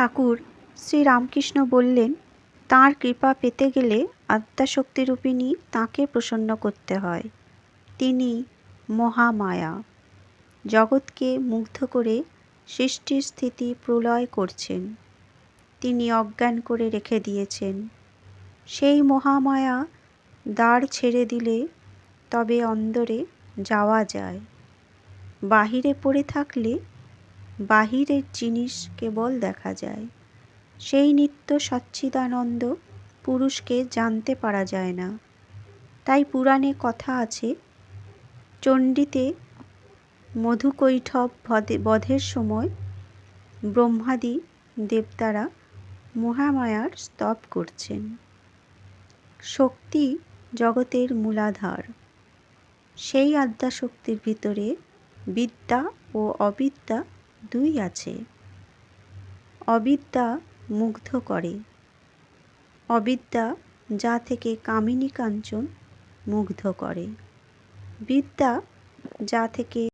ঠাকুর শ্রীরামকৃষ্ণ বললেন, তাঁর কৃপা পেতে গেলে আদ্যাশক্তিরূপিণী তাঁকে প্রসন্ন করতে হয়। তিনি মহামায়া, জগৎকে মুগ্ধ করে সৃষ্টি স্থিতি প্রলয় করছেন। তিনি অজ্ঞান করে রেখে দিয়েছেন। সেই মহামায়া দ্বার ছেড়ে দিলে তবে অন্দরে যাওয়া যায়। বাহিরে পড়ে থাকলে বাহিরের জিনিস কেবল দেখা যায়। সেই নিত্য সচ্চিদানন্দ পুরুষকে জানতে পারা যায় না। তাই পুরাণে কথা আছে, চণ্ডীতে মধুকৈঠব বধের সময় ব্রহ্মাদি দেবতারা মহামায়ার স্তব করছেন। শক্তি জগতের মূলাধার। সেই আদ্যাশক্তির ভিতরে বিদ্যা ও অবিদ্যা দুই আছে। অবিদ্যা মুগ্ধ করে। অবিদ্যা যা থেকে কামিনী কাঞ্চন মুগ্ধ করে। বিদ্যা যা থেকে